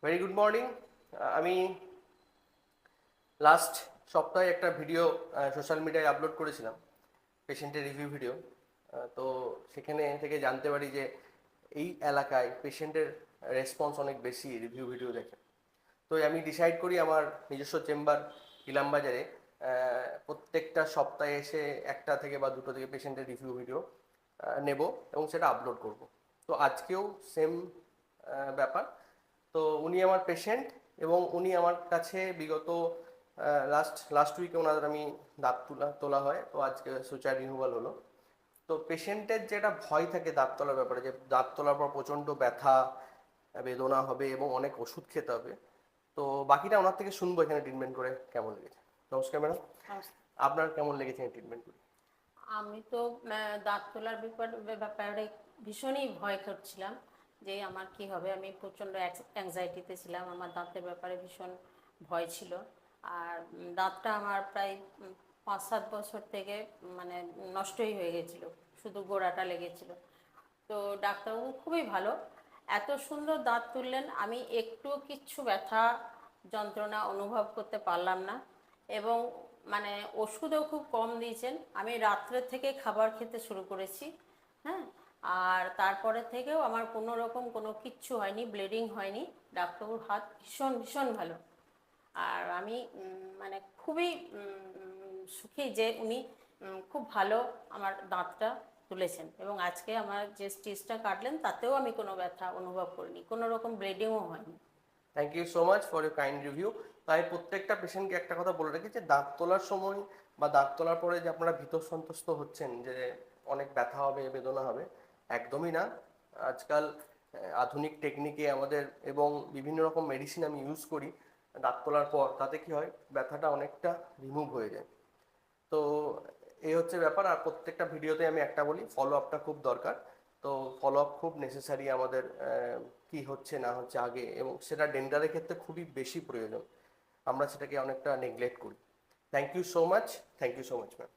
Very good morning. আমি last সপ্তাহে একটা ভিডিও সোশ্যাল মিডিয়ায় আপলোড করেছিলাম, পেশেন্টের রিভিউ ভিডিও। তো সেখানে থেকে জানতে পারি যে এই এলাকায় পেশেন্টের রেসপন্স অনেক বেশি রিভিউ ভিডিও দেখে। তো আমি ডিসাইড করি আমার নিজস্ব চেম্বার ইলামবাজারে প্রত্যেকটা সপ্তাহে এসে একটা থেকে বা দুটো থেকে পেশেন্টের রিভিউ ভিডিও নেব এবং সেটা আপলোড করব। তো আজকেও সেম ব্যাপার। তো উনি আমার পেশেন্ট এবং উনি আমার কাছে বিগত লাস্ট উইকে ওনাদের আমি দাঁত তোলা হয়, তো আজকে সুচার রিমুভাল হলো। তো পেশেন্টের যেটা ভয় থাকে দাঁত তোলার ব্যাপারে, যে দাঁত তোলার পর প্রচণ্ড ব্যথা বেদনা হবে এবং অনেক ওষুধ খেতে হবে, তো বাকিটা ওনার থেকে শুনবো এখানে ট্রিটমেন্ট করে কেমন লেগেছে। নমস্কার ম্যাডাম, আপনার কেমন লেগেছে ট্রিটমেন্ট করে? আমি তো দাঁত তোলার ব্যাপারে ভীষণই ভয় করছিলাম যে আমার কি হবে। আমি প্রচণ্ড অ্যাংজাইটিতে ছিলাম, আমার দাঁতের ব্যাপারে ভীষণ ভয় ছিল। আর দাঁতটা আমার প্রায় 5-7 বছর থেকে মানে নষ্টই হয়ে গেছিলো, শুধু গোড়াটা লেগেছিল। তো ডাক্তারবাবু খুবই ভালো, এত সুন্দর দাঁত তুললেন, আমি একটুও কিচ্ছু ব্যথা যন্ত্রণা অনুভব করতে পারলাম না। এবং মানে ওষুধও খুব কম দিয়েছেন। আমি রাত্রে থেকে খাবার খেতে শুরু করেছি, হ্যাঁ। আর তারপরে থেকেও আমার কোনো রকম কোনো কিচ্ছু হয়নি, ব্লিডিং হয়নি। ডাক্তারবাবুর হাত ভীষণ ভীষণ ভালো। আর আমি মানে খুবই সুখী যে উনি খুব ভালো আমার দাঁতটা তুলেছেন। এবং আজকে আমার যে স্টিচটা কাটলেন তাতেও আমি কোনো ব্যথা অনুভব করিনি, কোনো রকম ব্লিডিংও হয়নি। Thank you so much for your kind review. তাই প্রত্যেকটা পেশেন্টকে একটা কথা বলে রাখি যে দাঁত তোলার সময় বা দাঁত তোলার পরে যে আপনারা ভীত সন্ত্রস্ত হচ্ছেন যে অনেক ব্যথা হবে বেদনা হবে, একদমই না। আজকাল আধুনিক টেকনিকে আমাদের এবং বিভিন্ন রকম মেডিসিন আমি ইউজ করি দাঁত তোলার পর, তাতে কি হয় ব্যথাটা অনেকটা রিমুভ হয়ে যায়। তো এই হচ্ছে ব্যাপার। আর প্রত্যেকটা ভিডিওতে আমি একটা বলি, ফলো আপটা খুব দরকার। তো ফলো আপ খুব নেসেসারি আমাদের, কি হচ্ছে না হচ্ছে আগে, এবং সেটা ডেন্টালের ক্ষেত্রে খুবই বেশি প্রয়োজন। আমরা সেটাকে অনেকটা নেগলেক্ট করি। Thank you so much, thank you so much ma'am.